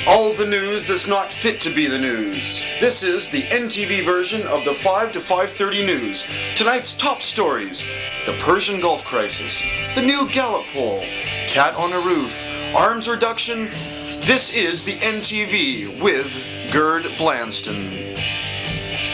All the news that's not fit to be the news. This is the NTV version of the 5 to 5:30 news. Tonight's top stories: the Persian Gulf crisis, the new Gallup poll, cat on a roof, arms reduction. This is the NTV with Gord Blanston.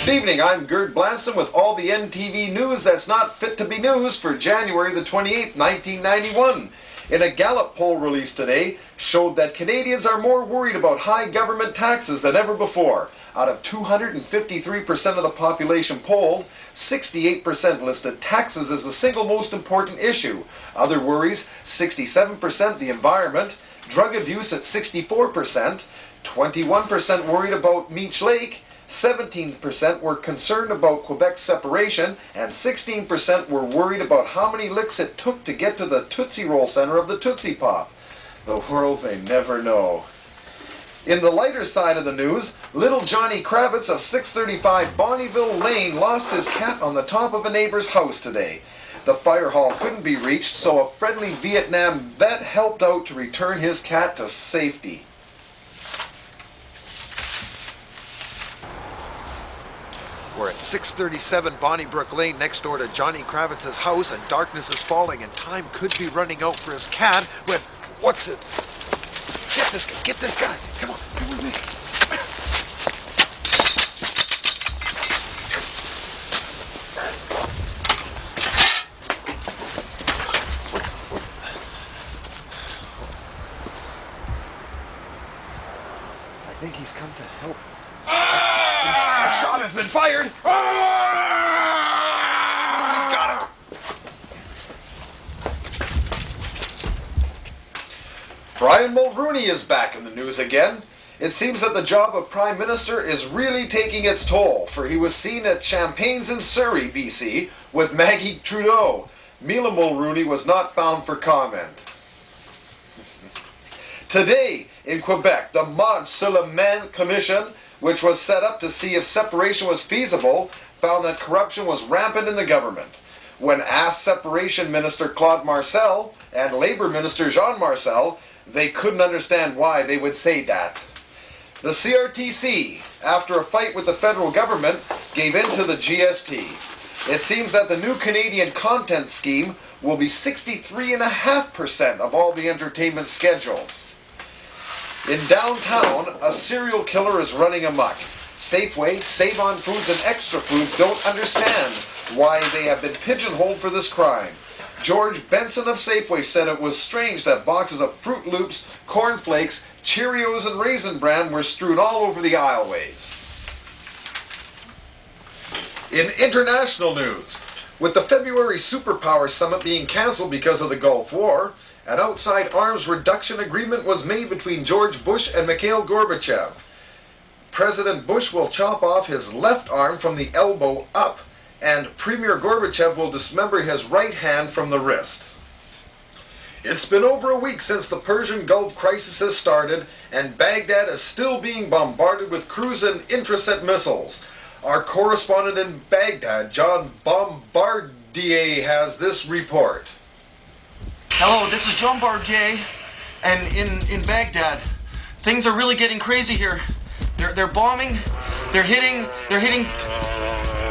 Good evening, I'm Gord Blanston with all the NTV news that's not fit to be news for January the 28th, 1991. In a Gallup poll released today, showed that Canadians are more worried about high government taxes than ever before. Out of 253% of the population polled, 68% listed taxes as the single most important issue. Other worries, 67% the environment, drug abuse at 64%, 21% worried about Meech Lake, 17% were concerned about Quebec's separation, and 16% were worried about how many licks it took to get to the Tootsie Roll center of the Tootsie Pop. The world may never know. In the lighter side of the news, little Johnny Kravitz of 635 Bonnyville Lane lost his cat on the top of a neighbor's house today. The fire hall couldn't be reached, so a friendly Vietnam vet helped out to return his cat to safety. We're at 637 Bonnybrook Lane next door to Johnny Kravitz's house, and darkness is falling and time could be running out for his cat when... What's it? Get this guy. Come on, come with me. I think he's come to help. A shot has been fired! He's got him! Brian Mulroney is back in the news again. It seems that the job of Prime Minister is really taking its toll, for he was seen at Champagne's in Surrey, BC, with Maggie Trudeau. Mila Mulroney was not found for comment. Today, in Quebec, the Mont sur le Main Commission, which was set up to see if separation was feasible, found that corruption was rampant in the government. When asked Separation Minister Claude Marcel and Labour Minister Jean Marcel, they couldn't understand why they would say that. The CRTC, after a fight with the federal government, gave in to the GST. It seems that the new Canadian content scheme will be 63.5% of all the entertainment schedules. In downtown, a serial killer is running amok. Safeway, Save-On Foods, and Extra Foods don't understand why they have been pigeonholed for this crime. George Benson of Safeway said it was strange that boxes of Fruit Loops, Corn Flakes, Cheerios, and Raisin Bran were strewn all over the aisleways. In international news, with the February Superpower Summit being cancelled because of the Gulf War, an outside arms reduction agreement was made between George Bush and Mikhail Gorbachev. President Bush will chop off his left arm from the elbow up, and Premier Gorbachev will dismember his right hand from the wrist. It's been over a week since the Persian Gulf crisis has started, and Baghdad is still being bombarded with cruise and Intraset missiles. Our correspondent in Baghdad, John Bombardier, has this report. Hello, this is John Bardier, and in Baghdad, things are really getting crazy here. They're bombing, they're hitting.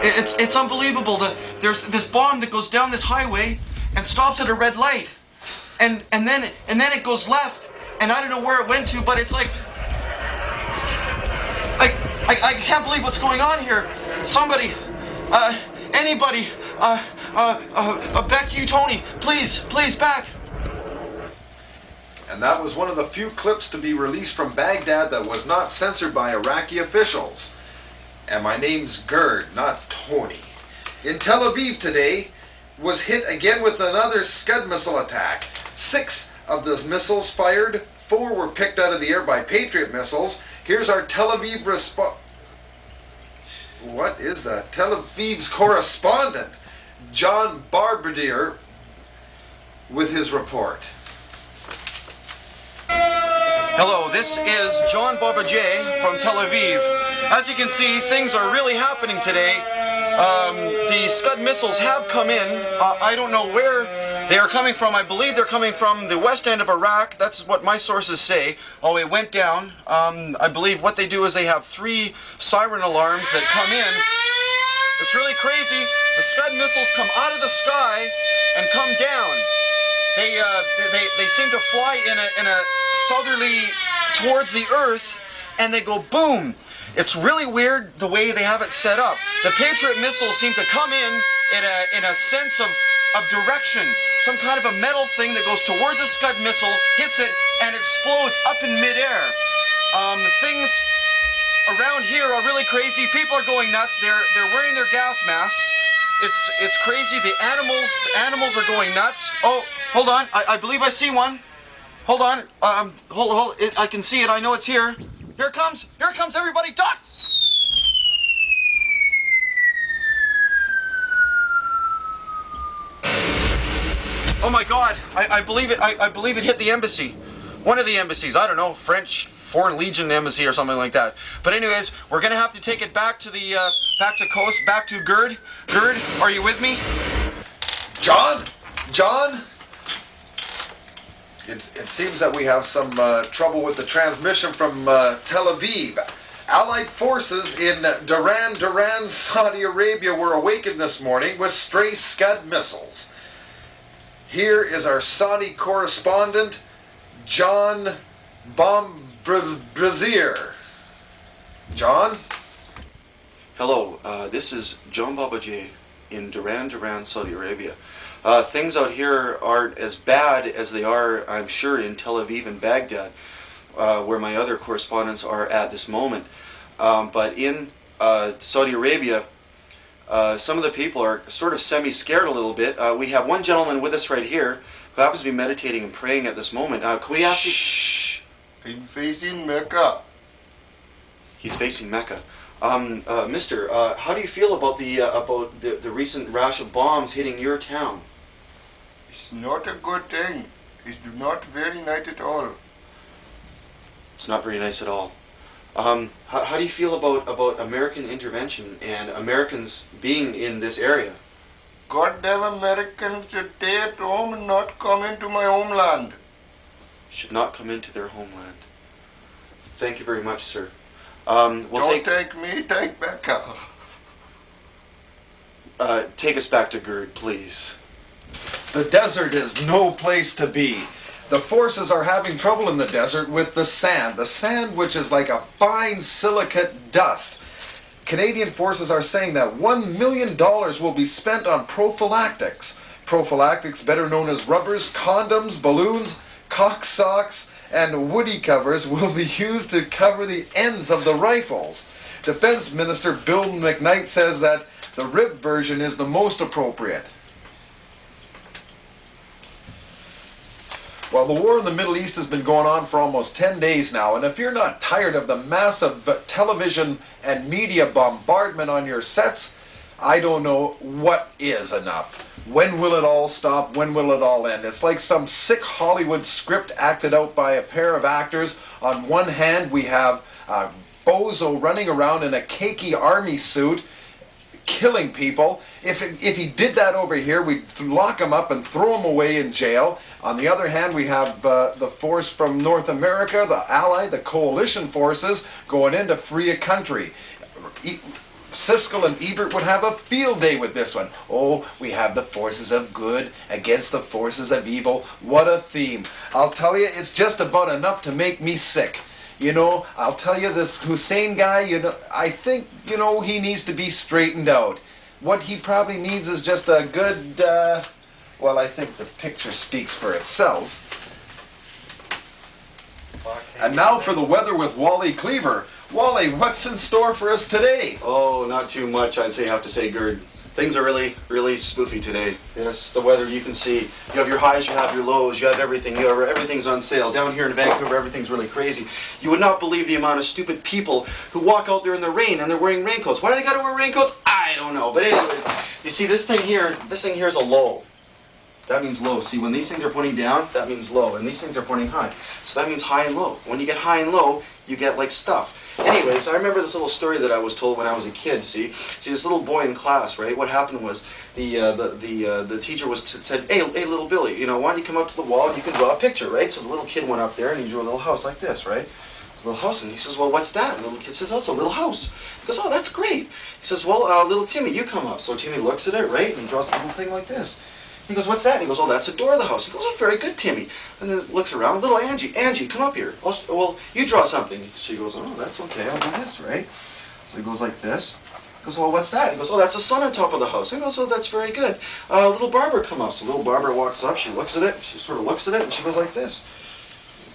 It's unbelievable. There's this bomb that goes down this highway and stops at a red light, and then it goes left, and I don't know where it went to, but it's like I can't believe what's going on here. Somebody, anybody, back to you, Tony. Please, back. And that was one of the few clips to be released from Baghdad that was not censored by Iraqi officials. And my name's Gord, not Tony. In Tel Aviv today was hit again with another Scud missile attack. 6 of the missiles fired, 4 were picked out of the air by Patriot missiles. Here's our Tel Aviv What is that? Tel Aviv's correspondent, John Bombardier, with his report. Hello, this is John Bombardier from Tel Aviv. As you can see, things are really happening today. the Scud missiles have come in. I don't know where they are coming from. I believe they're coming from the west end of Iraq. That's what my sources say. Oh, it went down. I believe what they do is they have 3 siren alarms that come in. It's really crazy. The Scud missiles come out of the sky and come down. They seem to fly in a southerly towards the earth, and they go boom. It's really weird the way they have it set up. The Patriot missiles seem to come in a sense of direction. Some kind of a metal thing that goes towards a Scud missile, hits it, and explodes up in midair. Things around here are really crazy. People are going nuts. They're wearing their gas masks. It's crazy. The animals are going nuts. Oh, hold on. I believe I see one. Hold on. Hold. I can see it. I know it's here. Here it comes. Here it comes. Everybody, duck. Oh my God! I believe it. I believe it hit the embassy. One of the embassies. I don't know, French Foreign Legion embassy or something like that. But anyways, we're gonna have to take it back to the back to coast, back to Gord. Gord, are you with me? John? It seems that we have some trouble with the transmission from Tel Aviv. Allied forces in Duran, Saudi Arabia were awakened this morning with stray Scud missiles. Here is our Saudi correspondent, John Brazier. John? Hello, this is John Babaji in Duran, Saudi Arabia. Things out here aren't as bad as they are, I'm sure, in Tel Aviv and Baghdad, where my other correspondents are at this moment. But in Saudi Arabia, some of the people are sort of semi-scared a little bit. We have one gentleman with us right here who happens to be meditating and praying at this moment. Can we ask you? Shh! I'm facing Mecca. He's facing Mecca. Mister, how do you feel about the recent rash of bombs hitting your town? It's not a good thing. It's not very nice at all. It's not very nice at all. How do you feel about American intervention and Americans being in this area? Goddamn Americans should stay at home and not come into my homeland. Should not come into their homeland. Thank you very much, sir. Don't take me, take Becca. Take us back to Gord, please. The desert is no place to be. The forces are having trouble in the desert with the sand which is like a fine silicate dust. Canadian forces are saying that $1 million will be spent on prophylactics. Prophylactics, better known as rubbers, condoms, balloons, cock socks, and woody covers, will be used to cover the ends of the rifles. Defense Minister Bill McKnight says that the rib version is the most appropriate. Well, the war in the Middle East has been going on for almost 10 days now, and if you're not tired of the massive television and media bombardment on your sets, I don't know what is enough. When will it all stop? When will it all end? It's like some sick Hollywood script acted out by a pair of actors. On one hand, we have a bozo running around in a cakey army suit, killing people. If he did that over here, we'd lock him up and throw him away in jail. On the other hand, we have the force from North America, the Allied, the coalition forces, going in to free a country. Siskel and Ebert would have a field day with this one. Oh, we have the forces of good against the forces of evil. What a theme. I'll tell you, it's just about enough to make me sick. You know, I'll tell you, this Hussein guy, you know, I think, you know, he needs to be straightened out. What he probably needs is just a good, well, I think the picture speaks for itself. And now for the weather with Wally Cleaver. Wally, what's in store for us today? Oh, not too much, I'd say, have to say, Gord. Things are really, really spoofy today. Yes, the weather, you can see. You have your highs, you have your lows, you have everything. Everything's on sale. Down here in Vancouver, everything's really crazy. You would not believe the amount of stupid people who walk out there in the rain and they're wearing raincoats. Why do they got to wear raincoats? I don't know. But anyways, you see, this thing here is a low. that means low. See, when these things are pointing down, that means low, and these things are pointing high. So that means high and low. When you get high and low, you get like stuff. Anyways, I remember this little story that I was told when I was a kid. See, this little boy in class, right? What happened was the teacher said, hey, little Billy, you know, why don't you come up to the wall and you can draw a picture, right? So the little kid went up there and he drew a little house like this, right? A little house, and he says, well, what's that? And the little kid says, oh, it's a little house. He goes, oh, that's great. He says, well, little Timmy, you come up. So Timmy looks at it, right? And he draws a little thing like this. He goes, what's that? And he goes, oh, that's a door of the house. He goes, oh, very good, Timmy. And then looks around, little Angie, come up here. Oh, well, you draw something. She goes, oh, that's okay, I'll do this, right? So he goes like this. He goes, well, what's that? He goes, oh, that's a sun on top of the house. He goes, oh, that's very good. Little Barbara, come up. So little Barbara walks up, she looks at it, she sort of looks at it, and she goes like this.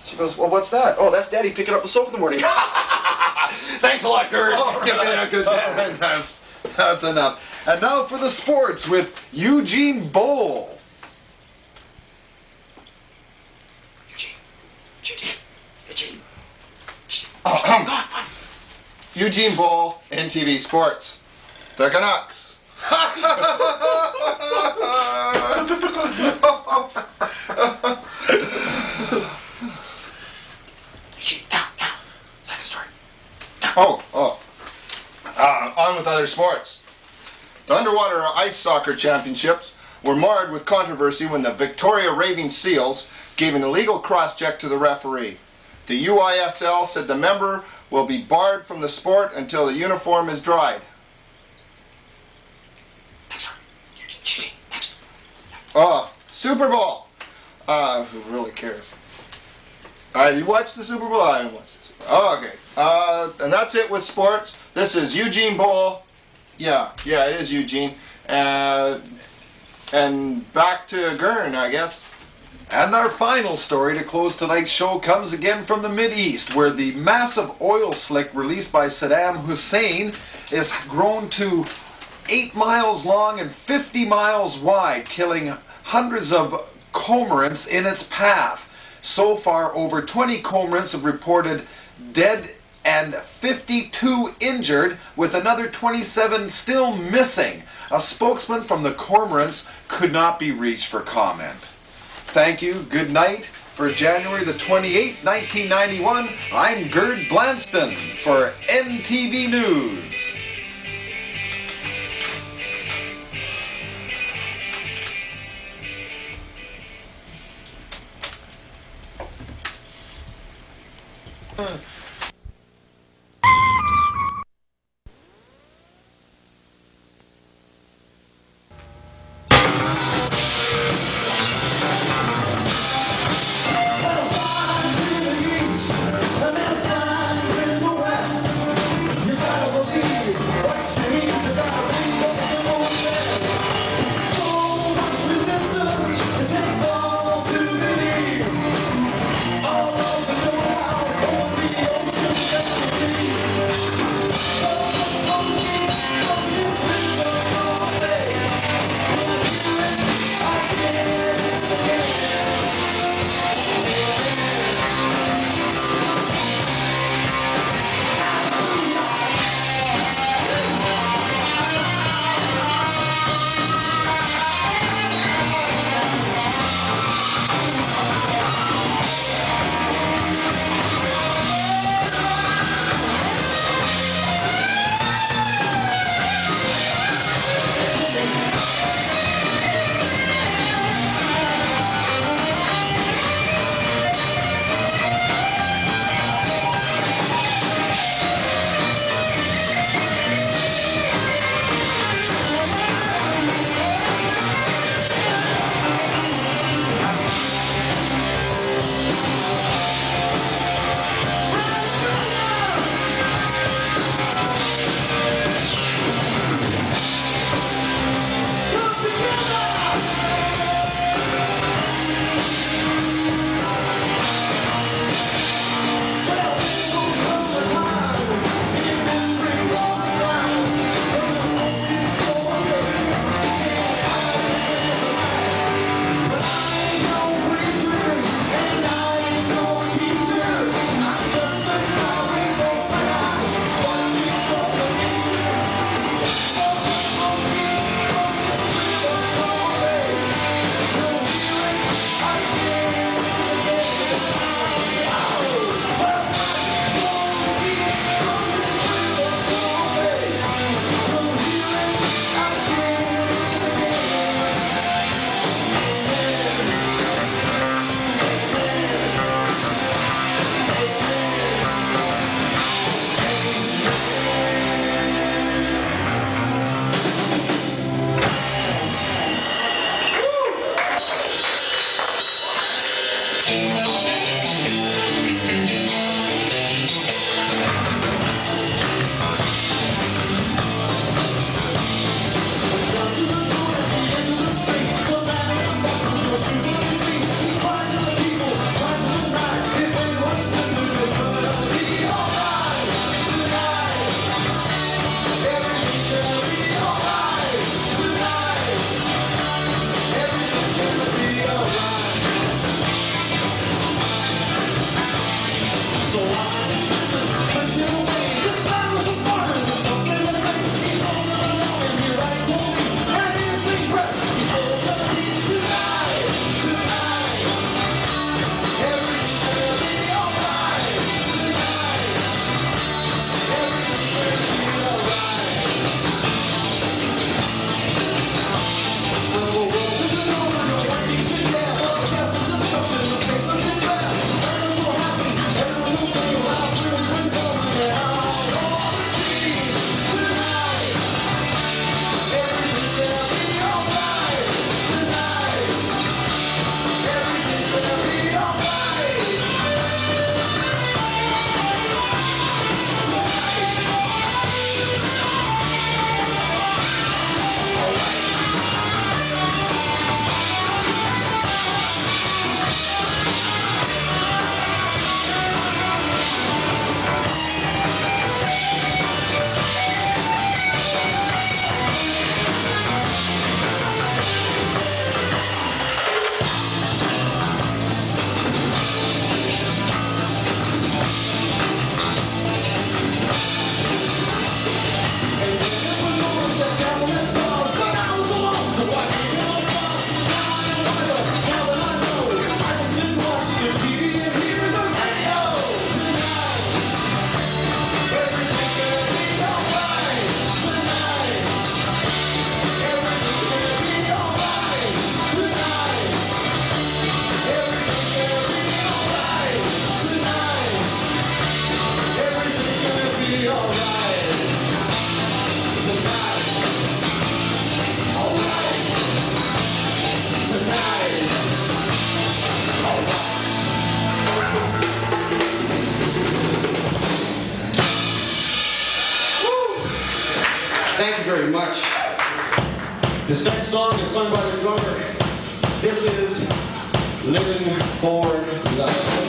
She goes, well, what's that? Oh, that's Daddy picking up the soap in the morning. Thanks a lot, Gord. Give me a good man. That's enough. And now for the sports with Eugene Boll. Eugene Boll, NTV Sports. The Canucks. Second story. On with other sports. The underwater ice soccer championships were marred with controversy when the Victoria Raving Seals gave an illegal cross-check to the referee. The UISL said the member will be barred from the sport until the uniform is dried. Next one. Cheating. Next. Super Bowl. Who really cares? You watched the Super Bowl? I didn't watch the Super Bowl. Oh, okay. And that's it with sports. This is Eugene Boll. Yeah, it is Eugene. And back to Gern, I guess. And our final story to close tonight's show comes again from the Mideast, where the massive oil slick released by Saddam Hussein is grown to 8 miles long and 50 miles wide, killing hundreds of cormorants in its path. So far, over 20 cormorants have reported dead and 52 injured, with another 27 still missing. A spokesman from the cormorants could not be reached for comment. Thank you. Good night. For January the 28th, 1991, I'm Gord Blanston for NTV News. All of the know-how, This next song is sung by the drummer. This is Living for Love.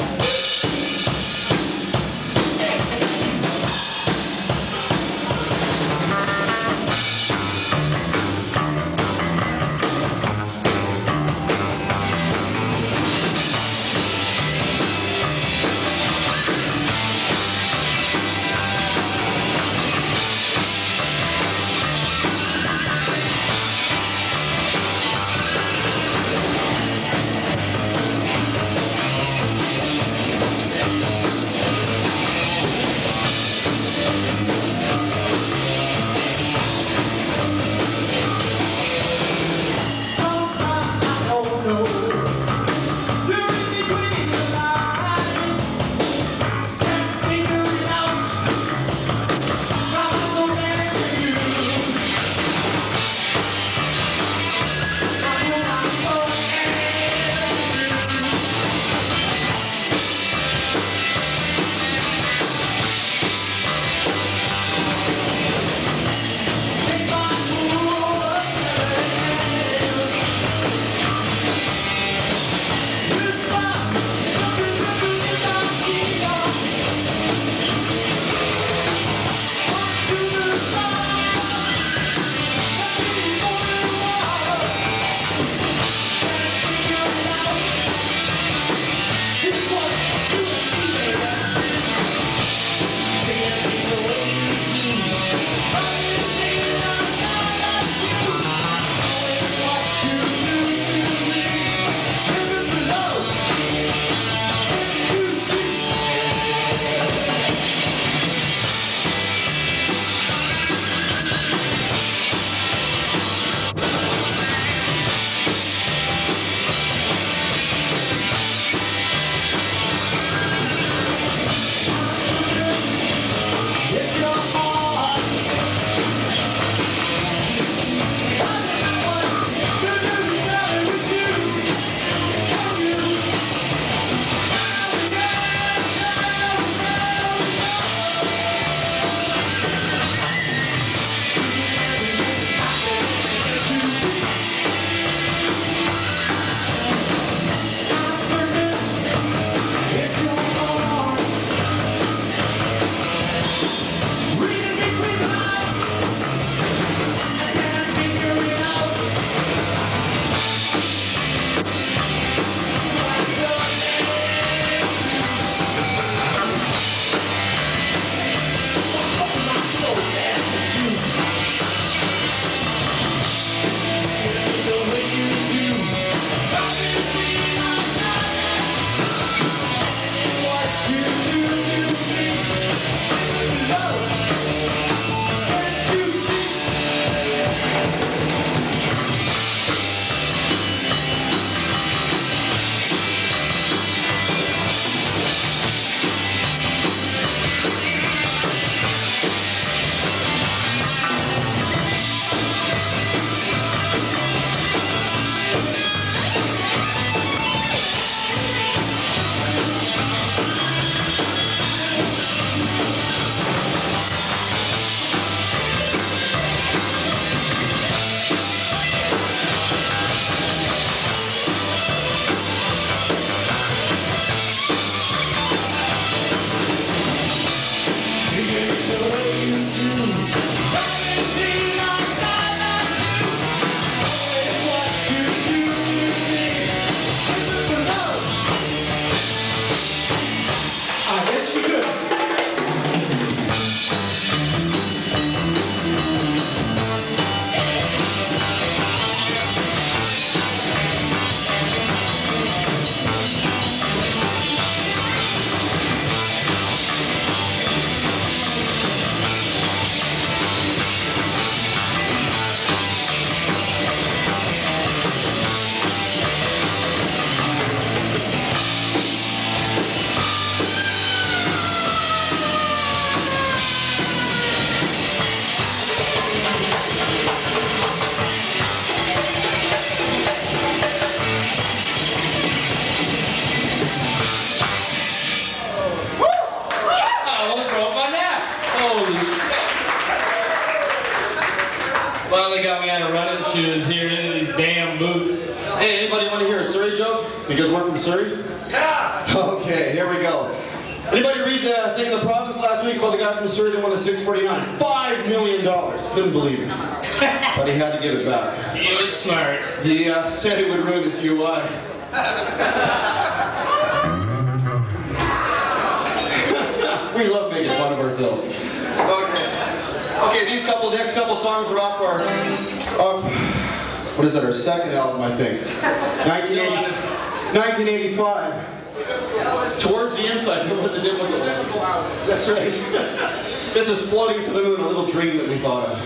Finally got me on a running shoes here boots. Hey, anybody want to hear a Surrey joke? You guys work from Surrey? Yeah! Okay, here we go. Anybody read the thing in the province last week about the guy from Surrey that won the 649? $5 million. Couldn't believe it. But he had to give it back. He was smart. He said it would ruin his UI. We love making fun of ourselves. Okay, these next couple songs are off our what is that, our second album, I think. 1985. Towards the inside, it was a difficult one. That's right. This is Floating to the Moon, a little dream that we thought of.